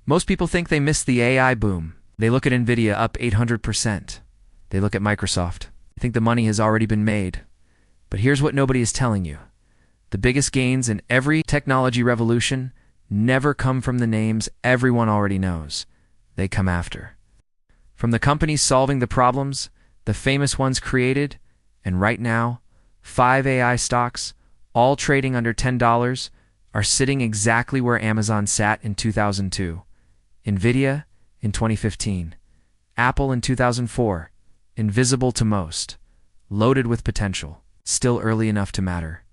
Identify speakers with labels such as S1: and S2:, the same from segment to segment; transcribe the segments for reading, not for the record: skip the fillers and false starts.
S1: Most people think they missed the AI boom. They look at NVIDIA up 800%. They look at Microsoft. They think the money has already been made. But here's what nobody is telling you. The biggest gains in every technology revolution never come from the names everyone already knows. They come after. From the companies solving the problems, the famous ones created, and right now, 5 AI stocks, all trading under $10, are sitting exactly where Amazon sat in 2002, NVIDIA in 2015, Apple in 2004, invisible to most, loaded with potential, still early enough to matter.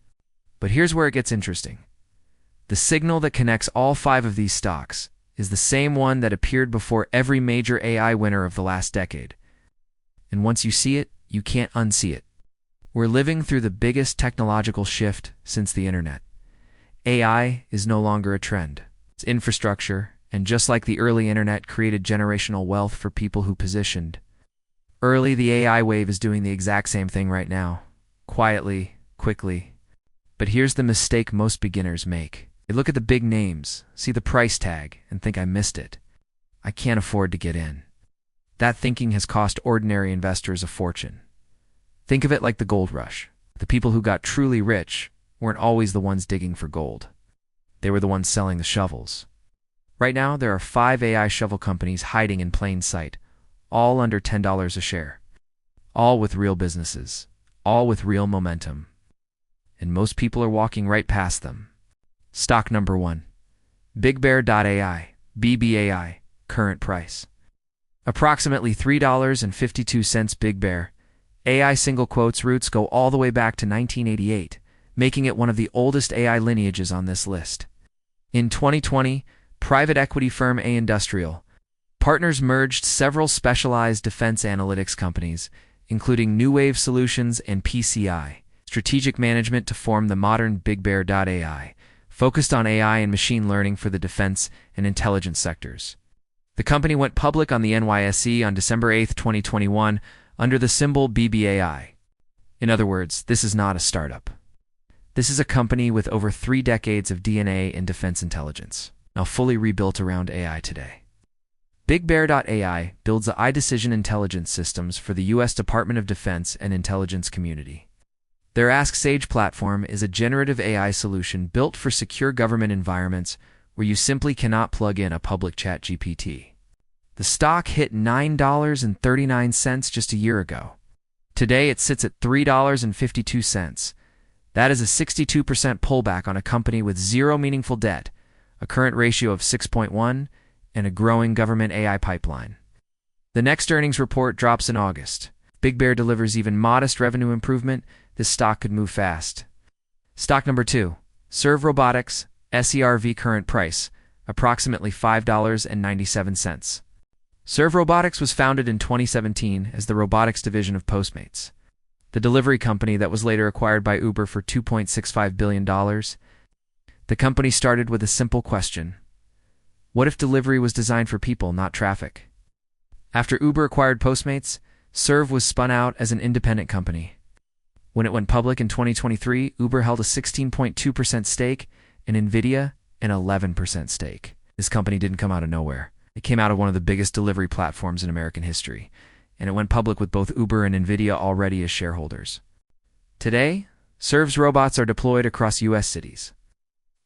S1: But here's where it gets interesting. The signal that connects all 5 of these stocks is the same one that appeared before every major AI winner of the last decade. And once you see it, you can't unsee it. We're living through the biggest technological shift since the internet. AI is no longer a trend. It's infrastructure, and just like the early internet created generational wealth for people who positioned, early the AI wave is doing the exact same thing right now. Quietly, quickly. But here's the mistake most beginners make. They look at the big names, see the price tag, and think I missed it. I can't afford to get in. That thinking has cost ordinary investors a fortune. Think of it like the gold rush. The people who got truly rich weren't always the ones digging for gold. They were the ones selling the shovels. Right now, there are 5 AI shovel companies hiding in plain sight, all under $10 a share. All with real businesses, all with real momentum. And most people are walking right past them. Stock number 1. BigBear.ai, BBAI, current price. Approximately $3.52 BigBear. AI single quotes roots go all the way back to 1988, making it one of the oldest AI lineages on this list. In 2020, private equity firm A Industrial Partners merged several specialized defense analytics companies, including New Wave Solutions and PCI Strategic Management, to form the modern BigBear.ai, focused on AI and machine learning for the defense and intelligence sectors. The company went public on the NYSE on December 8, 2021, under the symbol BBAI. In other words, this is not a startup. This is a company with over 3 decades of DNA in defense intelligence, now fully rebuilt around AI today. BigBear.ai builds the iDecision intelligence systems for the U.S. Department of Defense and intelligence community. Their Ask Sage platform is a generative AI solution built for secure government environments where you simply cannot plug in a public chat GPT. The stock hit $9.39 just a year ago. Today it sits at $3.52. That is a 62% pullback on a company with zero meaningful debt, a current ratio of 6.1, and a growing government AI pipeline. The next earnings report drops in August. BigBear delivers even modest revenue improvement. This stock could move fast. Stock number 2, SERV Robotics, SERV, current price, approximately $5.97. SERV Robotics was founded in 2017 as the robotics division of Postmates, the delivery company that was later acquired by Uber for $2.65 billion. The company started with a simple question: what if delivery was designed for people, not traffic? After Uber acquired Postmates, SERV was spun out as an independent company. When it went public in 2023, Uber held a 16.2% stake and NVIDIA an 11% stake. This company didn't come out of nowhere. It came out of one of the biggest delivery platforms in American history, and it went public with both Uber and NVIDIA already as shareholders. Today, SERV's robots are deployed across U.S. cities.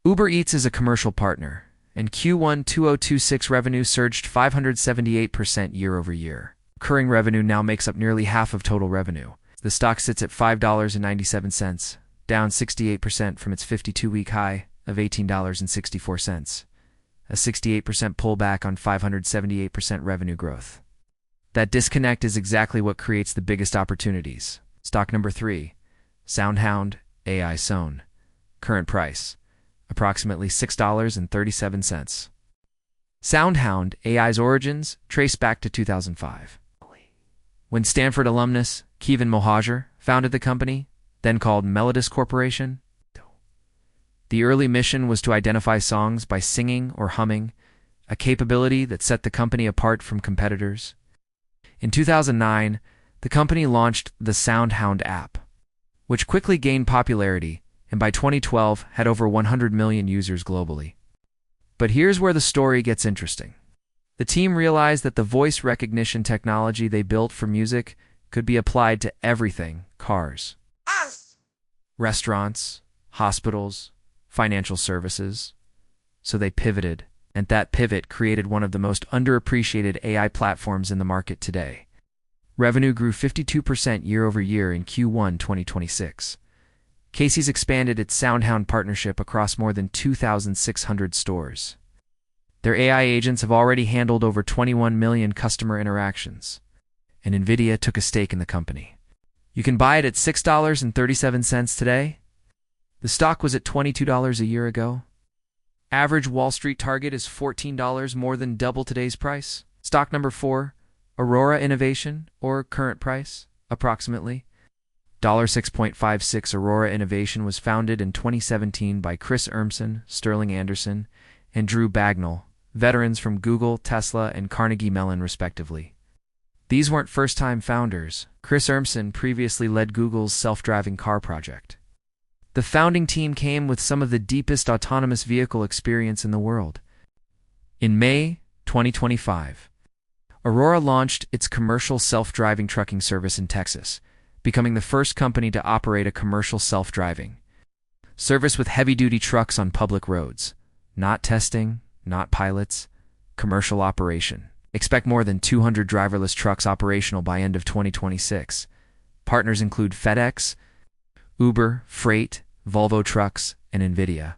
S1: Uber Eats is a commercial partner, and Q1 2026 revenue surged 578% year over year. Recurring revenue now makes up nearly half of total revenue. The stock sits at $5.97, down 68% from its 52-week high of $18.64, a 68% pullback on 578% revenue growth. That disconnect is exactly what creates the biggest opportunities. Stock number 3, SoundHound AI SOUN, current price, approximately $6.37. SoundHound AI's origins trace back to 2005. When Stanford alumnus Kevin Mohajer founded the company, then called Melodis Corporation. The early mission was to identify songs by singing or humming, a capability that set the company apart from competitors. In 2009, the company launched the SoundHound app, which quickly gained popularity and by 2012 had over 100 million users globally. But here's where the story gets interesting. The team realized that the voice recognition technology they built for music could be applied to everything: cars, restaurants, hospitals, financial services. So they pivoted, and that pivot created one of the most underappreciated AI platforms in the market today. Revenue grew 52% year over year in Q1 2026. Casey's expanded its SoundHound partnership across more than 2,600 stores. Their AI agents have already handled over 21 million customer interactions, and NVIDIA took a stake in the company. You can buy it at $6.37 today. The stock was at $22 a year ago. Average Wall Street target is $14, more than double today's price. Stock number 4, Aurora Innovation, or current price, approximately $6.56. Aurora Innovation was founded in 2017 by Chris Urmson, Sterling Anderson, and Drew Bagnall, veterans from Google, Tesla, and Carnegie Mellon, respectively. These weren't first-time founders. Chris Urmson previously led Google's self-driving car project. The founding team came with some of the deepest autonomous vehicle experience in the world. In May 2025, Aurora launched its commercial self-driving trucking service in Texas, becoming the first company to operate a commercial self-driving service with heavy-duty trucks on public roads. Not testing, not pilots, commercial operation. Expect more than 200 driverless trucks operational by end of 2026. Partners include FedEx, Uber, Freight, Volvo Trucks, and NVIDIA.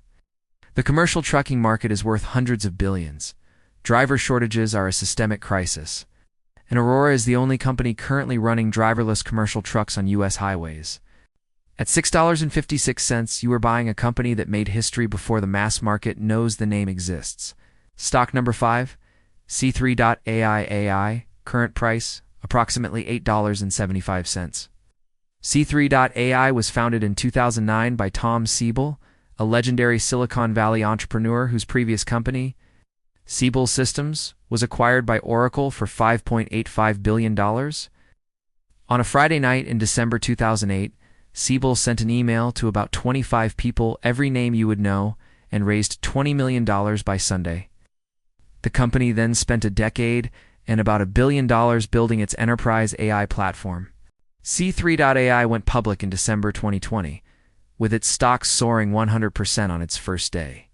S1: The commercial trucking market is worth hundreds of billions. Driver shortages are a systemic crisis, and Aurora is the only company currently running driverless commercial trucks on U.S. highways. At $6.56, you are buying a company that made history before the mass market knows the name exists. Stock number 5, C3.ai, current price, approximately $8.75. C3.ai was founded in 2009 by Tom Siebel, a legendary Silicon Valley entrepreneur whose previous company, Siebel Systems, was acquired by Oracle for $5.85 billion. On a Friday night in December 2008, Siebel sent an email to about 25 people, every name you would know, and raised $20 million by Sunday. The company then spent a decade and about $1 billion building its enterprise AI platform. C3.ai went public in December 2020, with its stocks soaring 100% on its first day.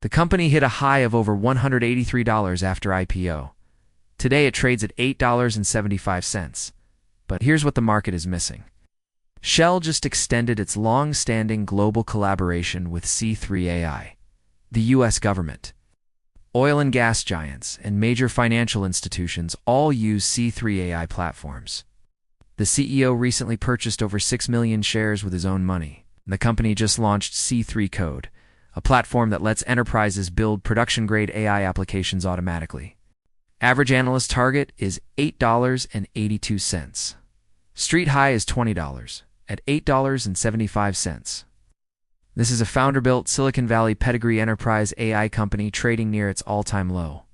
S1: The company hit a high of over $183 after IPO. Today it trades at $8.75. But here's what the market is missing. Shell just extended its long-standing global collaboration with C3.ai. The U.S. government, oil and gas giants, and major financial institutions all use C3.ai platforms. The CEO recently purchased over 6 million shares with his own money. The company just launched C3 Code, a platform that lets enterprises build production-grade AI applications automatically. Average analyst target is $8.82. Street high is $20 at $8.75. This is a founder-built Silicon Valley pedigree enterprise AI company trading near its all-time low.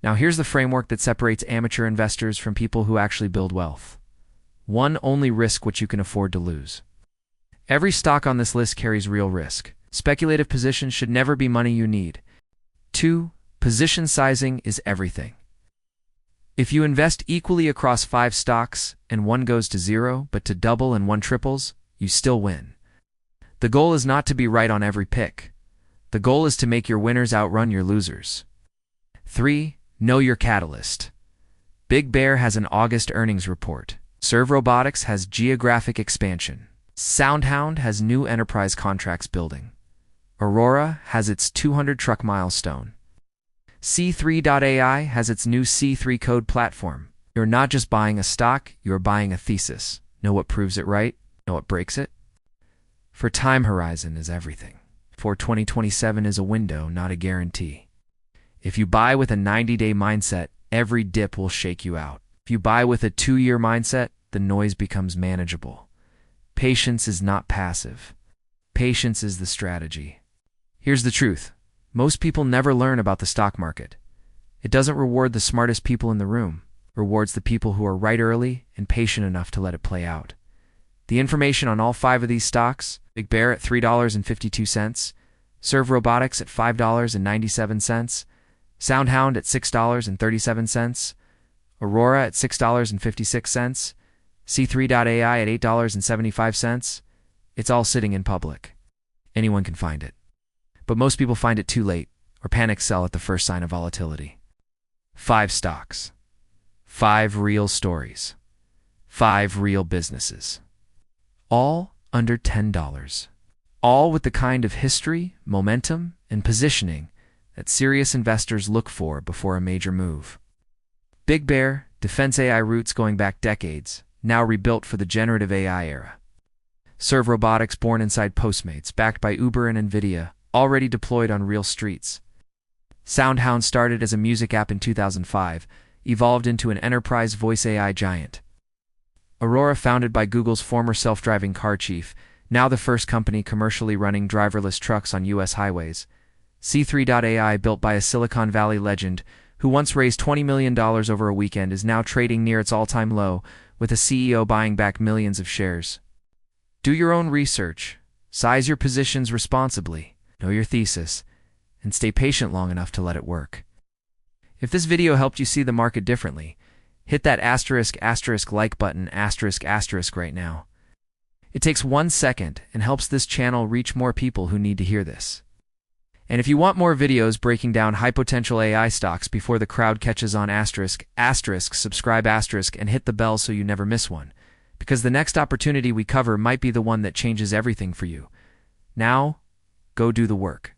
S1: Now here's the framework that separates amateur investors from people who actually build wealth. 1. Only risk what you can afford to lose. Every stock on this list carries real risk. Speculative positions should never be money you need. 2. Position sizing is everything. If you invest equally across 5 stocks and one goes to 0 but to double and one triples, you still win. The goal is not to be right on every pick. The goal is to make your winners outrun your losers. 3. Know your catalyst. BigBear has an August earnings report. SERV Robotics has geographic expansion. SoundHound has new enterprise contracts building. Aurora has its 200 truck milestone. C3.ai has its new C3 code platform. You're not just buying a stock, you're buying a thesis. Know what proves it right? Know what breaks it? For time horizon is everything. For 2027 is a window, not a guarantee. If you buy with a 90-day mindset, every dip will shake you out. If you buy with a 2-year mindset, the noise becomes manageable. Patience is not passive. Patience is the strategy. Here's the truth. Most people never learn about the stock market. It doesn't reward the smartest people in the room. It rewards the people who are right early and patient enough to let it play out. The information on all 5 of these stocks, BigBear at $3.52, SERV Robotics at $5.97, SoundHound at $6.37, Aurora at $6.56, C3.ai at $8.75. It's all sitting in public. Anyone can find it. But most people find it too late or panic sell at the first sign of volatility. 5 stocks. 5 real stories. 5 real businesses. All under $10. All with the kind of history, momentum, and positioning that serious investors look for before a major move. BigBear, defense AI roots going back decades, now rebuilt for the generative AI era. SERV Robotics born inside Postmates, backed by Uber and NVIDIA, already deployed on real streets. SoundHound started as a music app in 2005, evolved into an enterprise voice AI giant. Aurora, founded by Google's former self-driving car chief, now the first company commercially running driverless trucks on U.S. highways. C3.ai, built by a Silicon Valley legend who once raised $20 million over a weekend, is now trading near its all-time low, with a CEO buying back millions of shares. Do your own research, size your positions responsibly, know your thesis, and stay patient long enough to let it work. If this video helped you see the market differently, hit that ** like button ** right now. It takes 1 second and helps this channel reach more people who need to hear this. And if you want more videos breaking down high-potential AI stocks before the crowd catches on **, subscribe * and hit the bell so you never miss one, because the next opportunity we cover might be the one that changes everything for you. Now, go do the work.